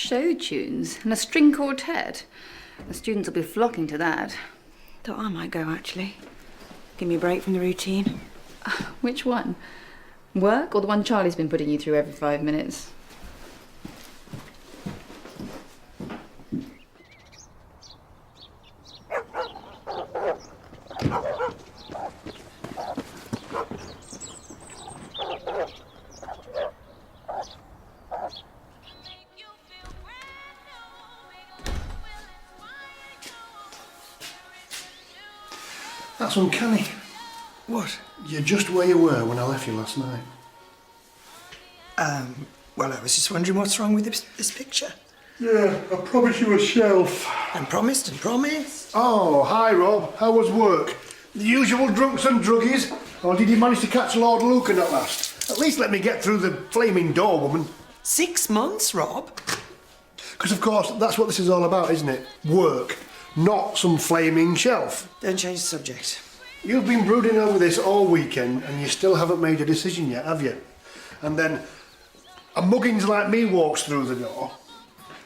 show tunes and a string quartet. The students will be flocking to that. Thought I might go, actually. Give me a break from the routine. Which one? Work or the one Charlie's been putting you through every 5 minutes? That's uncanny. What? You're just where you were when I left you last night. Well, I was just wondering what's wrong with this picture. Yeah, I promised you a shelf. And promised and promised. Oh, hi Rob. How was work? The usual drunks and druggies? Or did you manage to catch Lord Lucan at last? At least let me get through the flaming door, woman. 6 months, Rob? Because of course, that's what this is all about, isn't it? Work. Not some flaming shelf. Don't change the subject. You've been brooding over this all weekend and you still haven't made a decision yet, have you? And then a muggins like me walks through the door.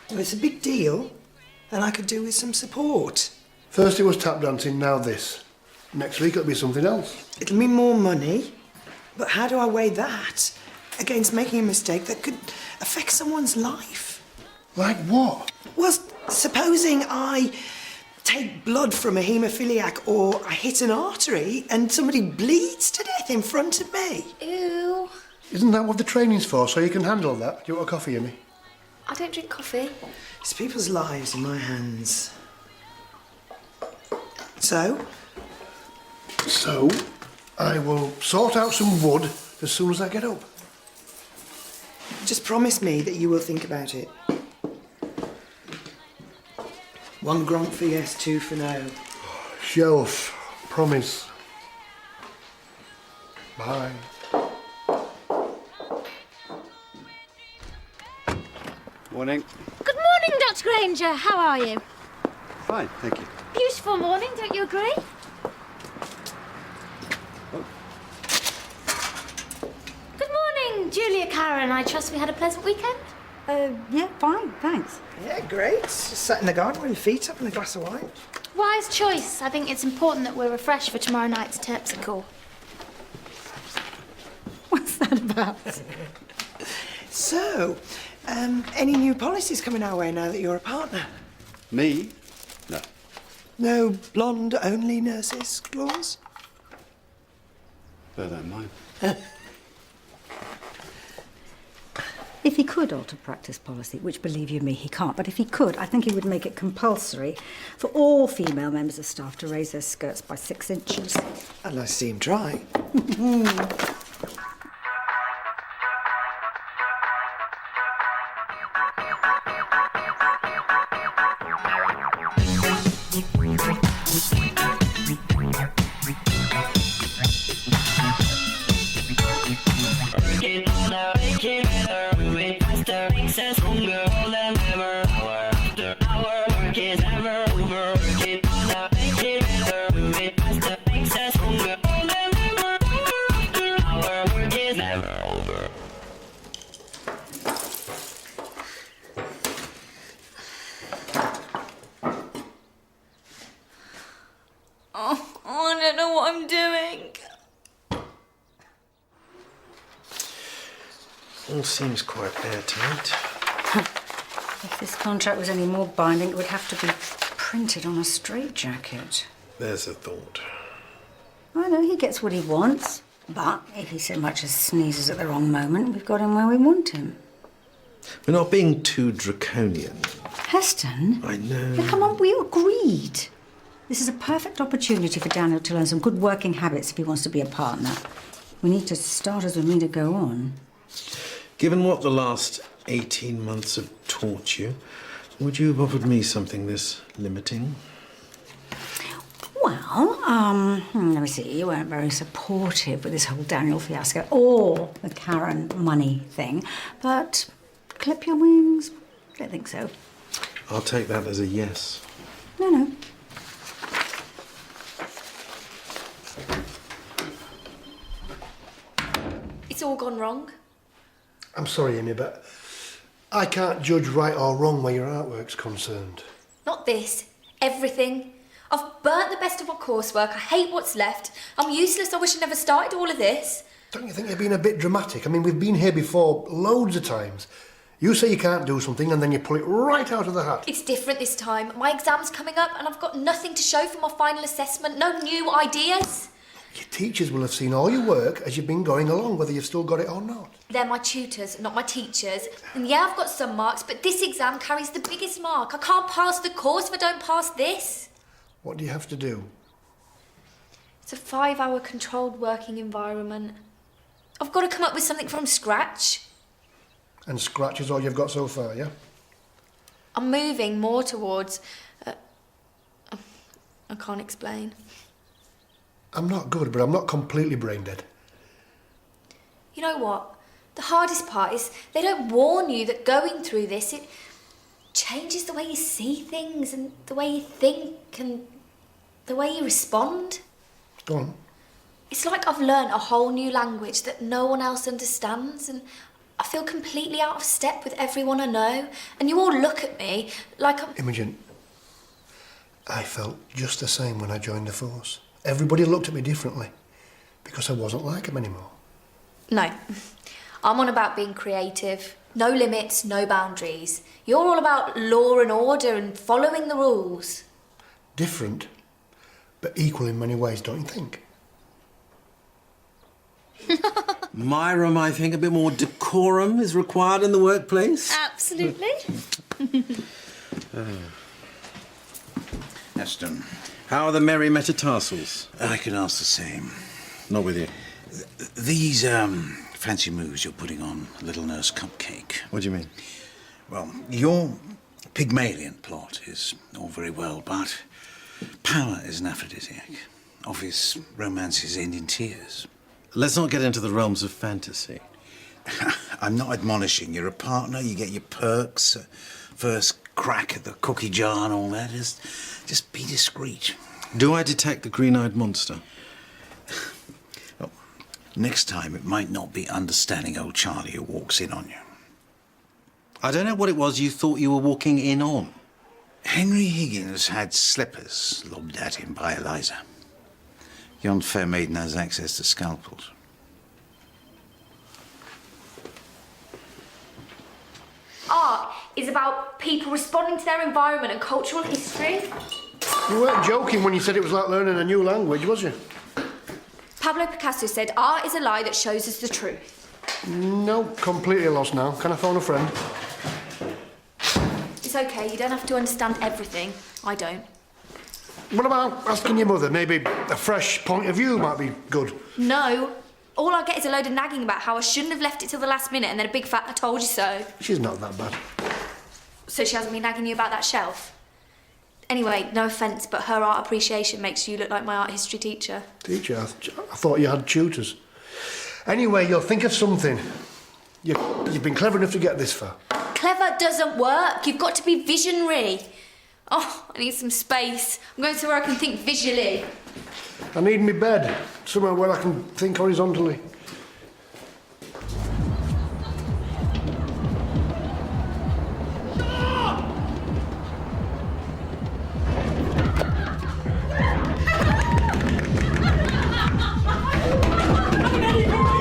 Well, it's a big deal, and I could do with some support. First it was tap dancing, now this. Next week it'll be something else. It'll mean more money, but how do I weigh that against making a mistake that could affect someone's life? Like what? Well, supposing I take blood from a haemophiliac or I hit an artery and somebody bleeds to death in front of me. Ew. Isn't that what the training's for, so you can handle that? Do you want a coffee, Amy? I don't drink coffee. It's people's lives in my hands. So? So, I will sort out some wood as soon as I get up. Just promise me that you will think about it. 1 Grand for yes, 2 for no. Shelf. Promise. Bye. Morning. Good morning, Dr. Granger. How are you? Fine, thank you. Beautiful morning, don't you agree? Oh. Good morning, Julia Karen. I trust we had a pleasant weekend? Yeah, fine, thanks. Yeah, great. Just sat in the garden with your feet up and a glass of wine. Wise choice. I think it's important that we're refreshed for tomorrow night's terpsichore. What's that about? So, any new policies coming our way now that you're a partner? Me? No. No blonde-only nurses clause? Bear that in mind. If he could alter practice policy, which, believe you me, he can't, but if he could, I think he would make it compulsory for all female members of staff to raise their skirts by 6 inches. I'd like to see him try. I don't know what I'm doing. All seems quite airtight. If this contract was any more binding, it would have to be printed on a straitjacket. There's a thought. I know he gets what he wants, but if he so much as sneezes at the wrong moment, we've got him where we want him. We're not being too draconian. Heston? I know. Now, come on, we agreed. This is a perfect opportunity for Daniel to learn some good working habits if he wants to be a partner. We need to start as we mean to go on. Given what the last 18 months have taught you, would you have offered me something this limiting? Well, let me see, you weren't very supportive with this whole Daniel fiasco or the Karen money thing, but clip your wings, don't think so. I'll take that as a yes. No. It's all gone wrong. I'm sorry, Amy, but I can't judge right or wrong where your artwork's concerned. Not this. Everything. I've burnt the best of my coursework. I hate what's left. I'm useless. I wish I never started all of this. Don't you think you're being a bit dramatic? I mean, we've been here before loads of times. You say you can't do something and then you pull it right out of the hat. It's different this time. My exam's coming up and I've got nothing to show for my final assessment. No new ideas. Your teachers will have seen all your work as you've been going along, whether you've still got it or not. They're my tutors, not my teachers. And yeah, I've got some marks, but this exam carries the biggest mark. I can't pass the course if I don't pass this. What do you have to do? It's a 5-hour controlled working environment. I've got to come up with something from scratch. And scratch is all you've got so far, yeah? I'm moving more towards... I can't explain. I'm not good, but I'm not completely brain dead. You know what? The hardest part is they don't warn you that going through this, it changes the way you see things and the way you think and the way you respond. Go on. It's like I've learnt a whole new language that no one else understands, and I feel completely out of step with everyone I know. And you all look at me like I'm... Imogen, I felt just the same when I joined the force. Everybody looked at me differently because I wasn't like them anymore. No. I'm on about being creative. No limits, no boundaries. You're all about law and order and following the rules. Different, but equal in many ways, don't you think? Myram, I think a bit more decorum is required in the workplace. Absolutely. Aston, How are the merry metatarsals? I could ask the same. Not with you. These, fancy moves you're putting on Little Nurse Cupcake. What do you mean? Well, your Pygmalion plot is all very well, but power is an aphrodisiac. Obvious romances end in tears. Let's not get into the realms of fantasy. I'm not admonishing. You're a partner, you get your perks, first crack at the cookie jar and all that. Just be discreet. Do I detect the green-eyed monster? Well, next time it might not be understanding old Charlie who walks in on you. I don't know what it was you thought you were walking in on. Henry Higgins had slippers lobbed at him by Eliza. Yon fair maiden has access to scalpels. Art is about people responding to their environment and cultural history. You weren't joking when you said it was like learning a new language, was you? Pablo Picasso said art is a lie that shows us the truth. No, completely lost now. Can I phone a friend? It's okay, you don't have to understand everything. I don't. What about asking your mother? Maybe a fresh point of view might be good. No. All I get is a load of nagging about how I shouldn't have left it till the last minute and then a big fat I told you so. She's not that bad. So she hasn't been nagging you about that shelf? Anyway, no offence, but her art appreciation makes you look like my art history teacher. Teacher? I thought you had tutors. Anyway, you'll think of something. You've been clever enough to get this far. Clever doesn't work. You've got to be visionary. Oh, I need some space. I'm going somewhere I can think visually. I need my bed. Somewhere where I can think horizontally.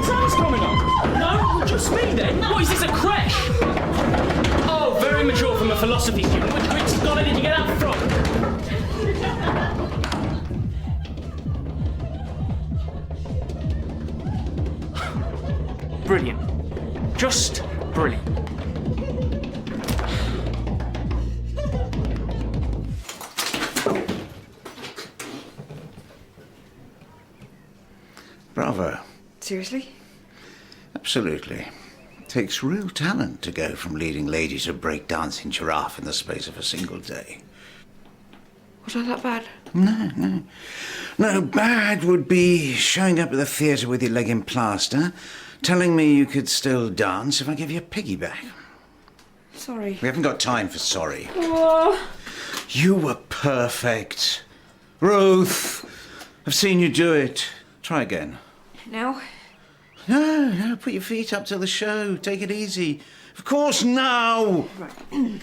What's coming on? No, just me then. What is this, a crash? Oh, very mature from a philosophy student. Which great scholar did you get that from? Brilliant. Just brilliant. Bravo. Seriously? Absolutely. Takes real talent to go from leading lady to break-dancing giraffe in the space of a single day. Was I that bad? No. No, bad would be showing up at the theatre with your leg in plaster, telling me you could still dance if I give you a piggyback. Sorry. We haven't got time for sorry. Oh. You were perfect. Ruth, I've seen you do it. Try again. No? No, put your feet up till the show. Take it easy. Of course, now. Right.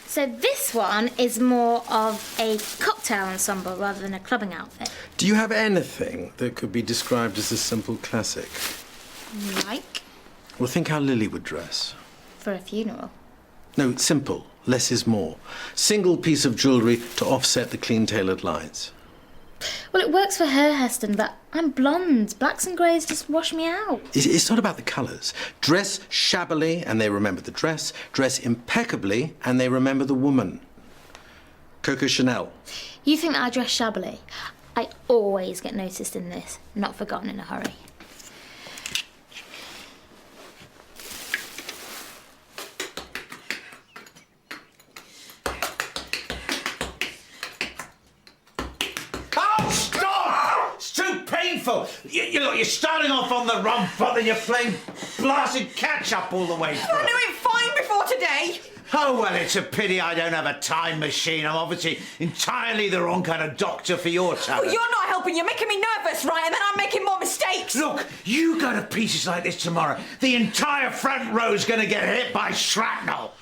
So this one is more of a cocktail ensemble rather than a clubbing outfit. Do you have anything that could be described as a simple classic? Like? Well, think how Lily would dress. For a funeral. No, simple. Less is more. Single piece of jewellery to offset the clean-tailored lines. Well, it works for her, Heston, but I'm blonde. Blacks and greys just wash me out. It's not about the colours. Dress shabbily and they remember the dress. Dress impeccably and they remember the woman. Coco Chanel. You think that I dress shabbily? I always get noticed in this, not forgotten in a hurry. You're starting off on the wrong foot and you're playing blasted catch-up all the way through. I knew it fine before today. Oh, well, it's a pity I don't have a time machine. I'm obviously entirely the wrong kind of doctor for your talent. Well, you're not helping. You're making me nervous, right? And then I'm making more mistakes. Look, you go to pieces like this tomorrow, the entire front row's going to get hit by shrapnel.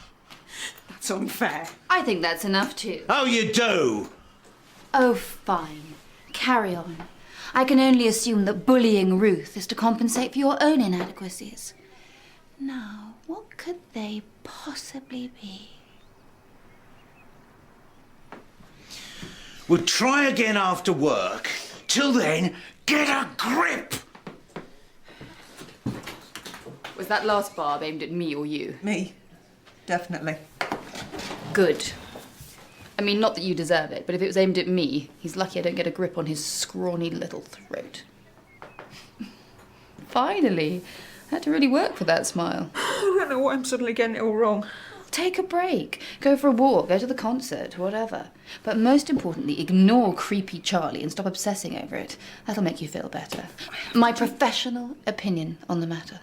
That's unfair. I think that's enough too. Oh, you do? Oh, fine. Carry on. I can only assume that bullying Ruth is to compensate for your own inadequacies. Now, what could they possibly be? We'll try again after work. Till then, get a grip! Was that last barb aimed at me or you? Me. Definitely. Good. I mean, not that you deserve it, but if it was aimed at me, he's lucky I don't get a grip on his scrawny little throat. Finally. I had to really work for that smile. I don't know why I'm suddenly getting it all wrong. Take a break. Go for a walk, go to the concert, whatever. But most importantly, ignore creepy Charlie and stop obsessing over it. That'll make you feel better. My professional opinion on the matter.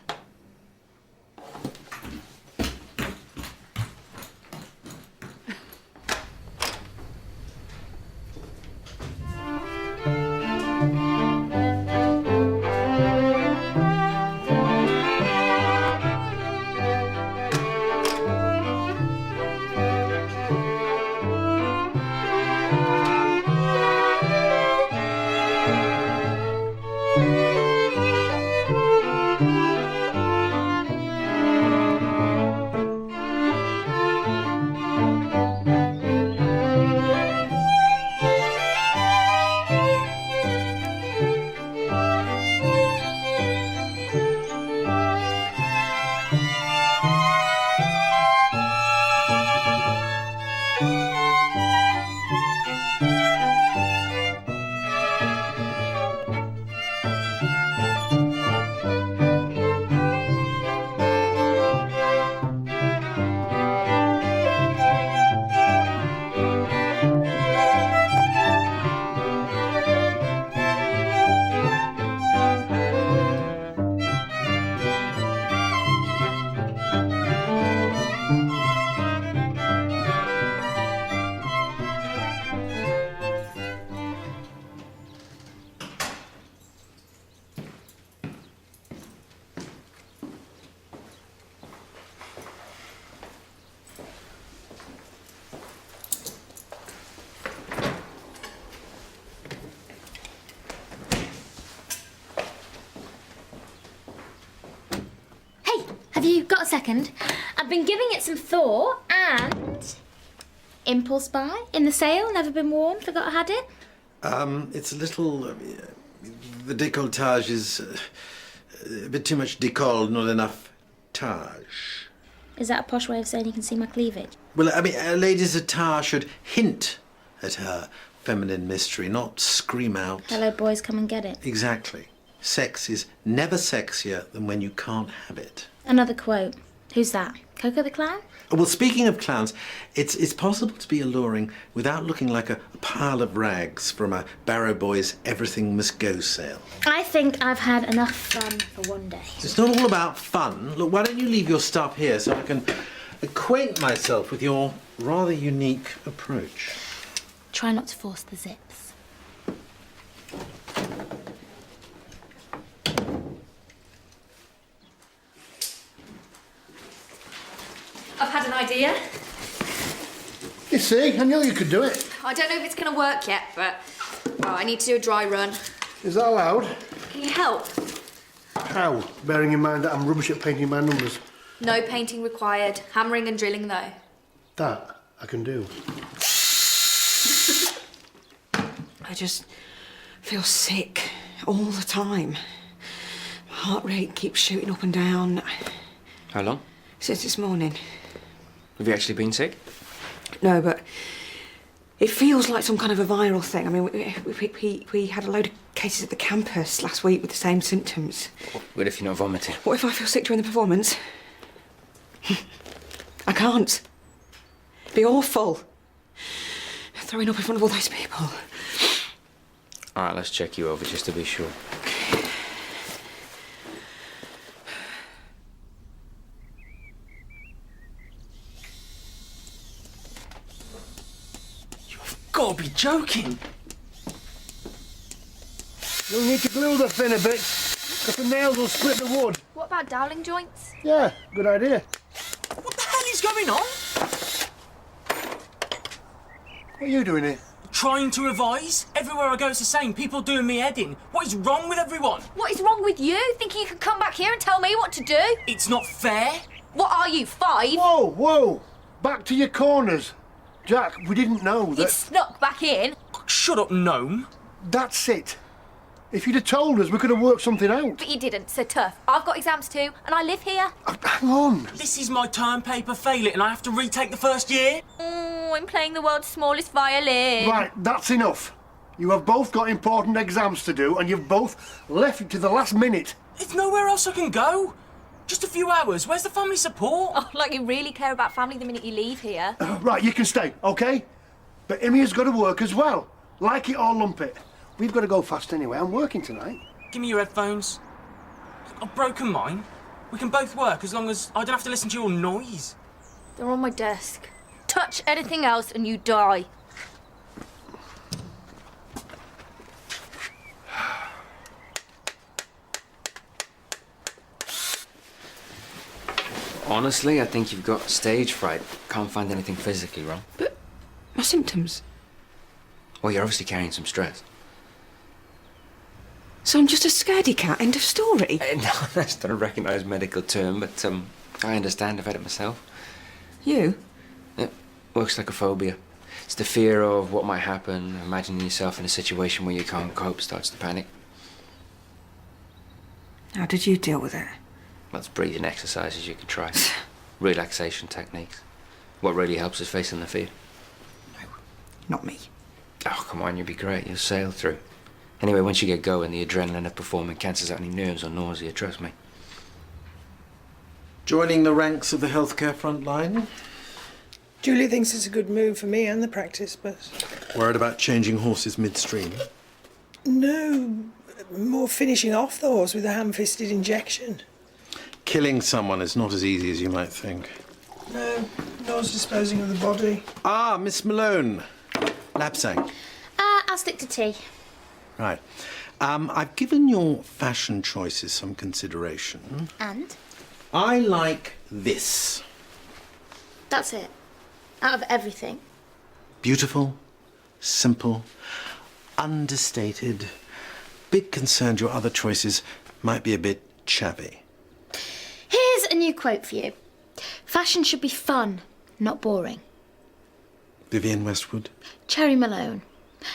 Have you got a second? I've been giving it some thought and... Impulse buy in the sale, never been worn, forgot I had it. It's a little... the décolletage is a bit too much décolle, not enough tage. Is that a posh way of saying you can see my cleavage? Well, I mean, a lady's attire should hint at her feminine mystery, not scream out. Hello, boys, come and get it. Exactly. Sex is never sexier than when you can't have it. Another quote. Who's that? Coco the Clown? Well, speaking of clowns, it's possible to be alluring without looking like a pile of rags from a Barrow Boys Everything Must Go sale. I think I've had enough fun for one day. It's not all about fun. Look, why don't you leave your stuff here so I can acquaint myself with your rather unique approach. Try not to force the zips. I've had an idea. You see, I knew you could do it. I don't know if it's going to work yet, but I need to do a dry run. Is that allowed? Can you help? How? Bearing in mind that I'm rubbish at painting my numbers. No painting required. Hammering and drilling, though. That I can do. I just feel sick all the time. My heart rate keeps shooting up and down. How long? Since this morning. Have you actually been sick? No, but it feels like some kind of a viral thing. I mean, we had a load of cases at the campus last week with the same symptoms. What if you're not vomiting? What if I feel sick during the performance? I can't. It'd be awful. Throwing up in front of all those people. All right, let's check you over just to be sure. Gotta be joking. You'll need to glue the fin a bit, because the nails will split the wood. What about dowling joints? Yeah, good idea. What the hell is going on? What are you doing here? Trying to revise? Everywhere I go it's the same. People doing me head in. What is wrong with everyone? What is wrong with you? Thinking you can come back here and tell me what to do? It's not fair. What are you, 5? Whoa, whoa! Back to your corners. Jack, we didn't know that... You snuck back in. Shut up, gnome. That's it. If you'd have told us, we could have worked something out. But you didn't, so tough. I've got exams too, and I live here. Hang on. This is my term paper, fail it, and I have to retake the first year? Oh, I'm playing the world's smallest violin. Right, that's enough. You have both got important exams to do, and you've both left it to the last minute. There's nowhere else I can go. Just a few hours. Where's the family support? Oh, like you really care about family the minute you leave here. Right, you can stay, OK? But Imia's got to work as well. Like it or lump it. We've got to go fast anyway. I'm working tonight. Give me your headphones. I've broken mine. We can both work as long as I don't have to listen to your noise. They're on my desk. Touch anything else and you die. Honestly, I think you've got stage fright. Can't find anything physically wrong. But my symptoms. Well, you're obviously carrying some stress. So I'm just a scaredy cat, end of story. No, that's not a recognised medical term, but I understand. I've had it myself. You? It works like a phobia. It's the fear of what might happen, imagining yourself in a situation where you can't cope starts to panic. How did you deal with it? That's breathing exercises you can try. Relaxation techniques. What really helps is facing the fear. Not me. Oh, come on, you'll be great. You'll sail through. Anyway, once you get going, the adrenaline of performing cancels out any nerves or nausea, trust me. Joining the ranks of the healthcare front line? Julie thinks it's a good move for me and the practice, but... Worried about changing horses midstream? No, more finishing off the horse with a ham-fisted injection. Killing someone is not as easy as you might think. No, nor's disposing of the body. Ah, Miss Malone. Lapsang. I'll stick to tea. Right. I've given your fashion choices some consideration. And? I like this. That's it. Out of everything. Beautiful, simple, understated. Bit concerned your other choices might be a bit chavvy. Here's a new quote for you. Fashion should be fun, not boring. Vivienne Westwood. Cherry Malone.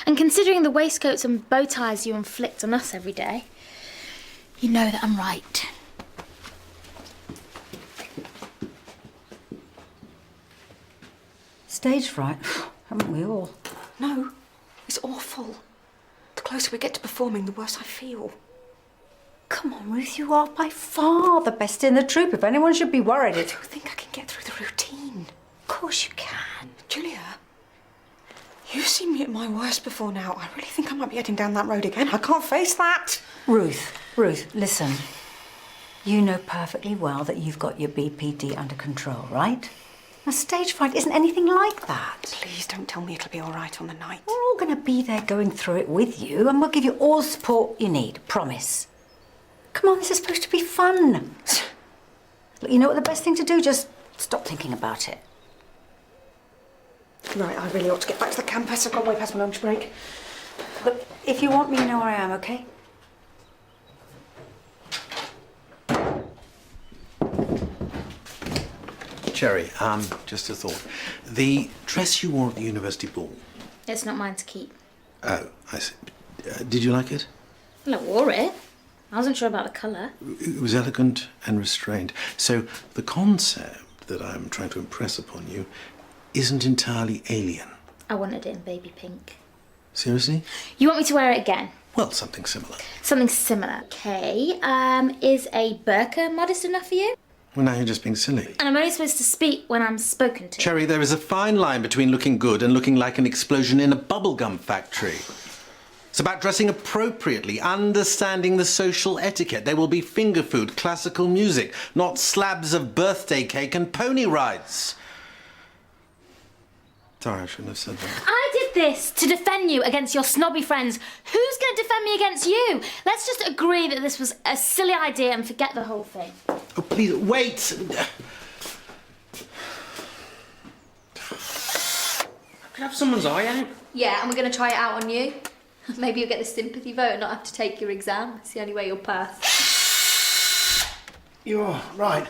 And considering the waistcoats and bow ties you inflict on us every day, you know that I'm right. Stage fright, haven't we all? No, it's awful. The closer we get to performing, the worse I feel. Come on, Ruth, you are by far the best in the troupe. If anyone should be worried, I it's... don't think I can get through the routine. Of course you can. Julia, you've seen me at my worst before now. I really think I might be heading down that road again. I can't face that. Ruth, listen. You know perfectly well that you've got your BPD under control, right? A stage fright isn't anything like that. Please don't tell me it'll be all right on the night. We're all going to be there going through it with you, and we'll give you all the support you need, promise. Come on, this is supposed to be fun. Look, you know what the best thing to do? Just stop thinking about it. Right, I really ought to get back to the campus. I've gone way past my lunch break. Look, if you want me, you know where I am, okay? Cherry, just a thought. The dress you wore at the university ball. It's not mine to keep. Oh, I see. Did you like it? Well, I wore it. I wasn't sure about the colour. It was elegant and restrained. So the concept that I'm trying to impress upon you isn't entirely alien. I wanted it in baby pink. Seriously? You want me to wear it again? Well, something similar. Something similar. Okay. Is a burqa modest enough for you? Well, now you're just being silly. And I'm only supposed to speak when I'm spoken to. Cherry, there is a fine line between looking good and looking like an explosion in a bubblegum factory. It's about dressing appropriately, understanding the social etiquette. There will be finger food, classical music, not slabs of birthday cake and pony rides. Sorry, I shouldn't have said that. I did this to defend you against your snobby friends. Who's going to defend me against you? Let's just agree that this was a silly idea and forget the whole thing. Oh, please, wait! Could have someone's eye out. Yeah, and we're going to try it out on you. Maybe you'll get the sympathy vote and not have to take your exam. It's the only way you'll pass. You're right.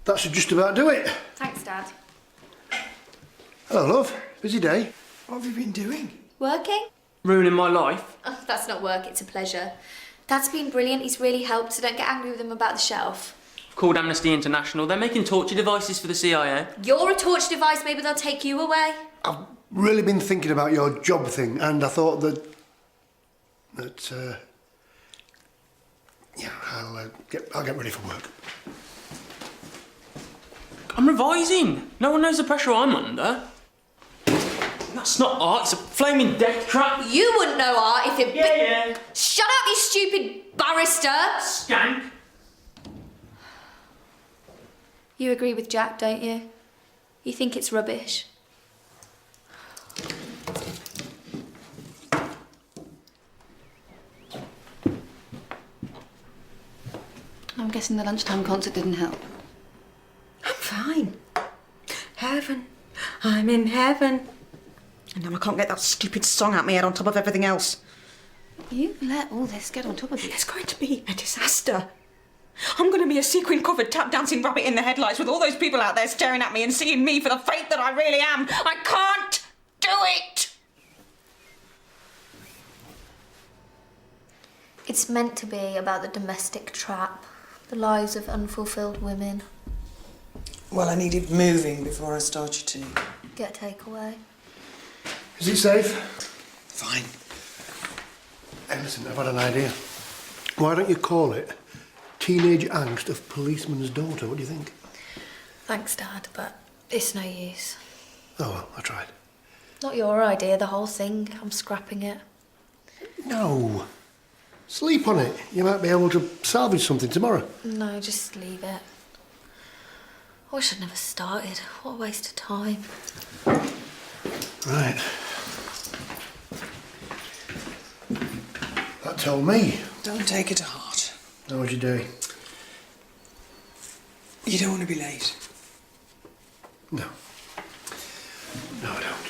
That should just about do it. Thanks, Dad. Hello, love. Busy day. What have you been doing? Working? Ruining my life. Oh, that's not work, it's a pleasure. Dad's been brilliant, he's really helped, so don't get angry with him about the shelf. Called Amnesty International. They're making torture devices for the CIA. You're a torture device, maybe they'll take you away. I've really been thinking about your job thing, and I thought that I'll get ready for work. I'm revising. No one knows the pressure I'm under. That's not art, it's a flaming death trap. You wouldn't know art if it... Yeah. Shut up, you stupid barrister! Skank. You agree with Jack, don't you? You think it's rubbish? I'm guessing the lunchtime concert didn't help. I'm fine. Heaven. I'm in heaven. And now I can't get that stupid song out my head on top of everything else. You let all this get on top of you. It's going to be a disaster. I'm going to be a sequin-covered tap-dancing rabbit in the headlights with all those people out there staring at me and seeing me for the fate that I really am. I can't do it! It's meant to be about the domestic trap, the lives of unfulfilled women. Well, I needed moving before I start your tea. Get a takeaway. Is it safe? Fine. Hey, listen, I've had an idea. Why don't you call it Teenage Angst of Policeman's Daughter? What do you think? Thanks, Dad, but it's no use. Oh, well, I tried. Not your idea, the whole thing. I'm scrapping it. No. Sleep on it. You might be able to salvage something tomorrow. No, just leave it. I wish I'd never started. What a waste of time. Right. That told me. Don't take it to heart. How was your day? You don't want to be late. No. No, I don't.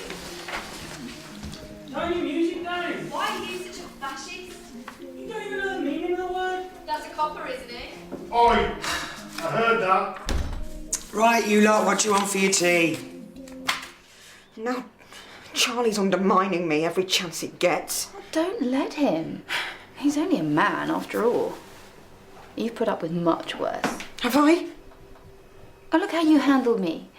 Turn your music down. Why are you such a fascist? You don't even know the meaning of the word. That's a copper, isn't it? Oi! I heard that. Right, you lot, what do you want for your tea? Now, Charlie's undermining me every chance he gets. Don't let him. He's only a man, after all. You've put up with much worse. Have I? Oh, look how you handled me.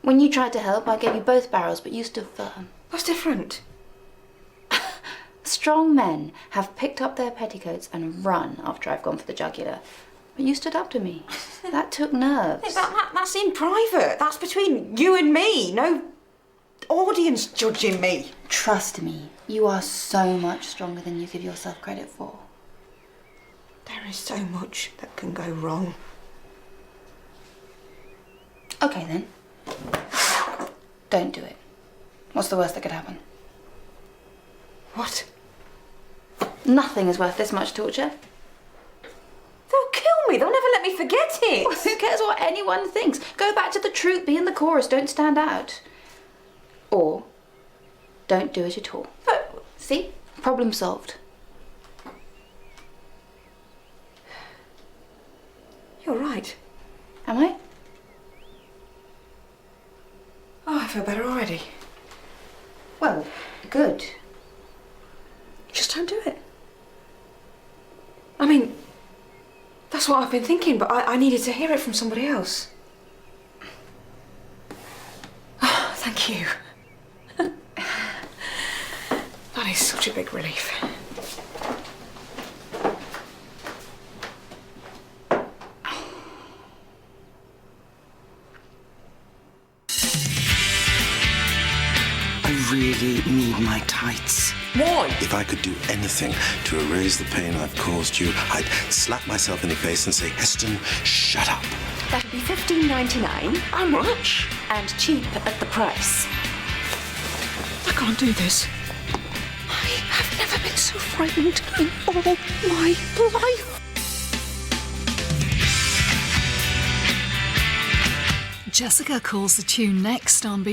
When you tried to help, I gave you both barrels, but you stood firm. What's different? Strong men have picked up their petticoats and run after I've gone for the jugular. But you stood up to me. That took nerves. That's in private. That's between you and me. No audience judging me. Trust me, you are so much stronger than you give yourself credit for. There is so much that can go wrong. Okay then. Don't do it. What's the worst that could happen? What? Nothing is worth this much torture. They'll kill me. They'll never let me forget it. Well, who cares what anyone thinks? Go back to the troupe, be in the chorus, don't stand out. Or don't do it at all. But see? Problem solved. you're right. Am I? Oh, I feel better already. Well, good. Just don't do it. I mean, that's what I've been thinking, but I needed to hear it from somebody else. Oh, thank you. That is such a big relief. I really need my tights. Why? If I could do anything to erase the pain I've caused you, I'd slap myself in the face and say, Heston, shut up. That'd be $15.99. How much? And cheap at the price. I can't do this. I have never been so frightened in all my life. Jessica calls the tune next on BBC.